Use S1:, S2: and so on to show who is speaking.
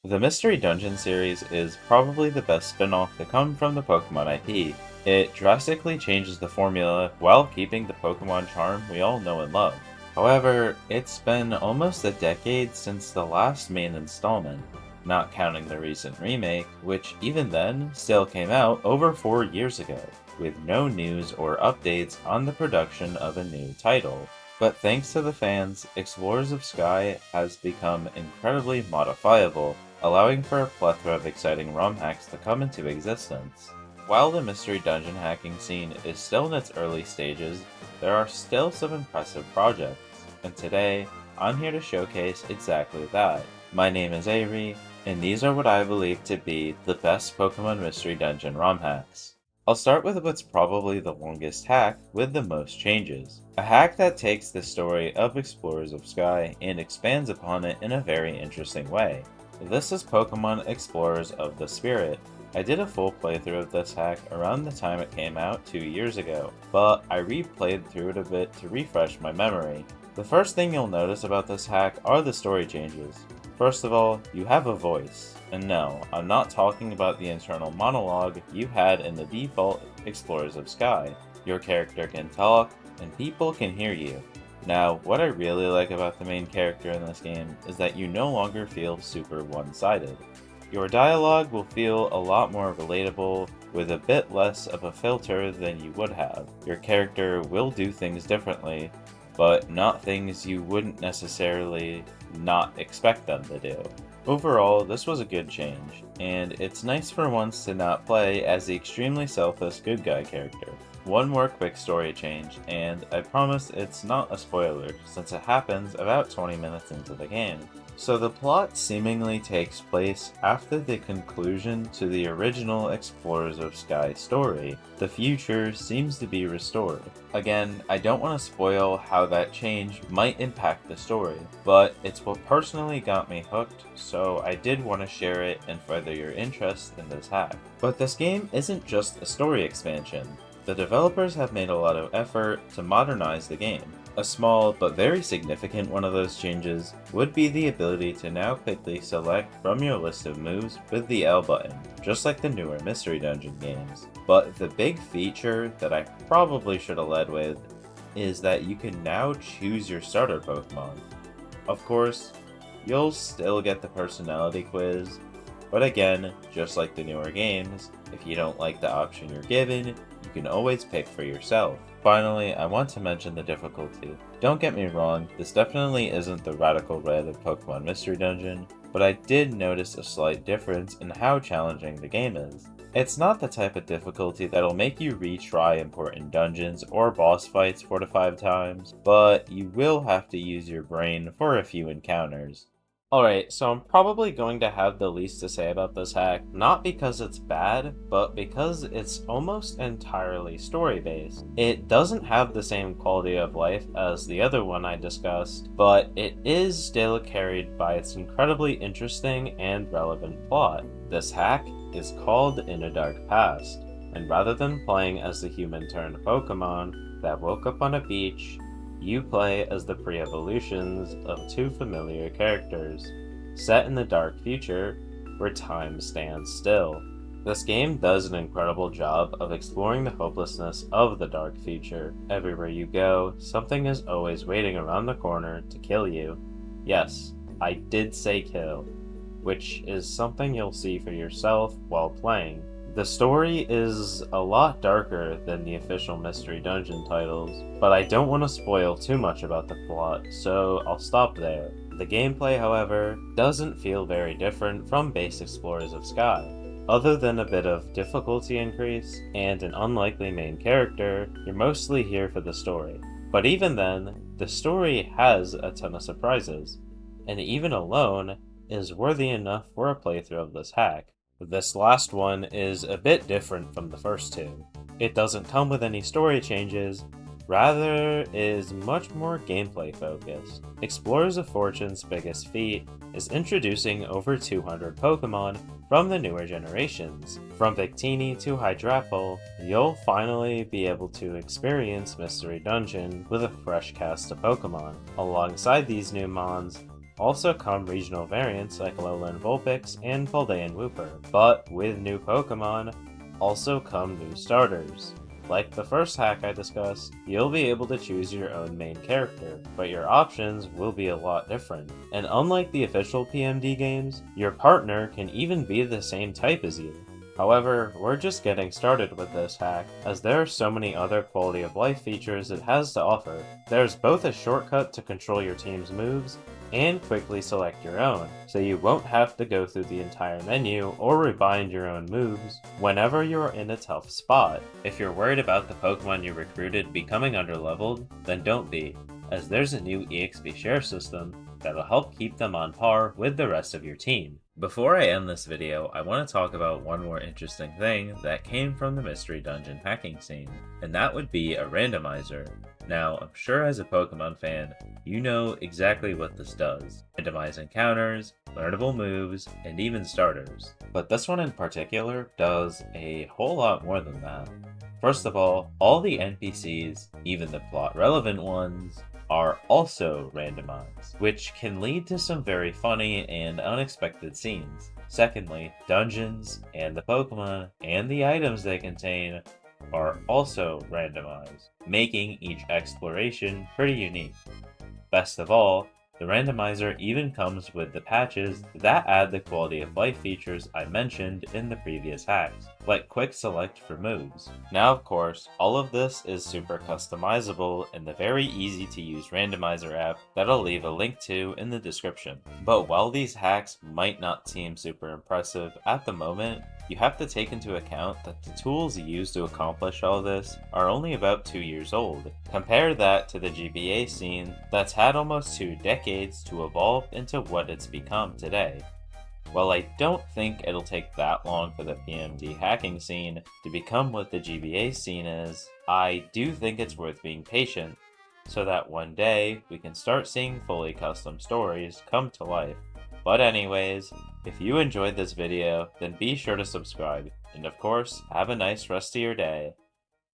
S1: The Mystery Dungeon series is probably the best spin-off to come from the Pokemon IP. It drastically changes the formula while keeping the Pokemon charm we all know and love. However, it's been almost a decade since the last main installment, not counting the recent remake, which even then still came out over 4 years ago, with no news or updates on the production of a new title. But thanks to the fans, Explorers of Sky has become incredibly modifiable, allowing for a plethora of exciting ROM hacks to come into existence. While the mystery dungeon hacking scene is still in its early stages, there are still some impressive projects, and today, I'm here to showcase exactly that. My name is Avery, and these are what I believe to be the best Pokemon Mystery Dungeon ROM hacks. I'll start with what's probably the longest hack with the most changes. A hack that takes the story of Explorers of Sky and expands upon it in a very interesting way. This is Pokemon Explorers of the Spirit. I did a full playthrough of this hack around the time it came out 2 years ago, but I replayed through it a bit to refresh my memory. The first thing you'll notice about this hack are the story changes. First of all, you have a voice. And no, I'm not talking about the internal monologue you had in the default Explorers of Sky. Your character can talk, and people can hear you. Now, what I really like about the main character in this game is that you no longer feel super one-sided. Your dialogue will feel a lot more relatable, with a bit less of a filter than you would have. Your character will do things differently, but not things you wouldn't necessarily not expect them to do. Overall, this was a good change, and it's nice for once to not play as the extremely selfless good guy character. One more quick story change, and I promise it's not a spoiler since it happens about 20 minutes into the game. So the plot seemingly takes place after the conclusion to the original Explorers of Sky story. The future seems to be restored. Again, I don't want to spoil how that change might impact the story, but it's what personally got me hooked, so I did want to share it and further your interest in this hack. But this game isn't just a story expansion. The developers have made a lot of effort to modernize the game. A small but very significant one of those changes would be the ability to now quickly select from your list of moves with the L button, just like the newer Mystery Dungeon games. But the big feature that I probably should have led with is that you can now choose your starter Pokemon. Of course, you'll still get the personality quiz, but again, just like the newer games, if you don't like the option you're given, you can always pick for yourself. Finally, I want to mention the difficulty. Don't get me wrong, this definitely isn't the radical red of Pokemon Mystery Dungeon, but I did notice a slight difference in how challenging the game is. It's not the type of difficulty that'll make you retry important dungeons or boss fights 4 to 5 times, but you will have to use your brain for a few encounters. Alright, so I'm probably going to have the least to say about this hack, not because it's bad, but because it's almost entirely story-based. It doesn't have the same quality of life as the other one I discussed, but it is still carried by its incredibly interesting and relevant plot. This hack is called In a Dark Past, and rather than playing as the human-turned Pokemon that woke up on a beach, you play as the pre-evolutions of two familiar characters, set in the dark future where time stands still. This game does an incredible job of exploring the hopelessness of the dark future. Everywhere you go, something is always waiting around the corner to kill you. Yes, I did say kill, which is something you'll see for yourself while playing. The story is a lot darker than the official Mystery Dungeon titles, but I don't want to spoil too much about the plot, so I'll stop there. The gameplay, however, doesn't feel very different from base Explorers of Sky. Other than a bit of difficulty increase and an unlikely main character, you're mostly here for the story. But even then, the story has a ton of surprises, and even alone is worthy enough for a playthrough of this hack. This last one is a bit different from the first two. It doesn't come with any story changes, rather is much more gameplay focused. Explorers of Fortune's biggest feat is introducing over 200 Pokemon from the newer generations. From Victini to Hydrapple, you'll finally be able to experience Mystery Dungeon with a fresh cast of Pokemon. Alongside these new mons,
S2: also come regional variants like Lowland Vulpix and Paldean Wooper, but with new Pokemon, also come new starters. Like the first hack I discussed, you'll be able to choose your own main character, but your options will be a lot different. And unlike the official PMD games, your partner can even be the same type as you. However, we're just getting started with this hack, as there are so many other quality of life features it has to offer. There's both a shortcut to control your team's moves, and quickly select your own, so you won't have to go through the entire menu or rebind your own moves whenever you're in a tough spot. If you're worried about the Pokemon you recruited becoming underleveled, then don't be, as there's a new EXP share system that'll help keep them on par with the rest of your team. Before I end this video, I want to talk about one more interesting thing that came from the Mystery Dungeon hacking scene, and that would be a randomizer. Now, I'm sure as a Pokemon fan, you know exactly what this does. Randomize encounters, learnable moves, and even starters. But this one in particular does a whole lot more than that. First of all the NPCs, even the plot relevant ones, are also randomized, which can lead to some very funny and unexpected scenes. Secondly, dungeons and the Pokemon and the items they contain are also randomized, making each exploration pretty unique. Best of all, the randomizer even comes with the patches that add the quality of life features I mentioned in the previous hacks, like quick select for moves. Now of course, all of this is super customizable in the very easy to use randomizer app that I'll leave a link to in the description. But while these hacks might not seem super impressive at the moment, you have to take into account that the tools used to accomplish all this are only about 2 years old. Compare that to the GBA scene that's had almost 2 decades to evolve into what it's become today. While I don't think it'll take that long for the PMD hacking scene to become what the GBA scene is, I do think it's worth being patient, so that one day we can start seeing fully custom stories come to life. But anyways, if you enjoyed this video, then be sure to subscribe, and of course, have a nice rest of your day.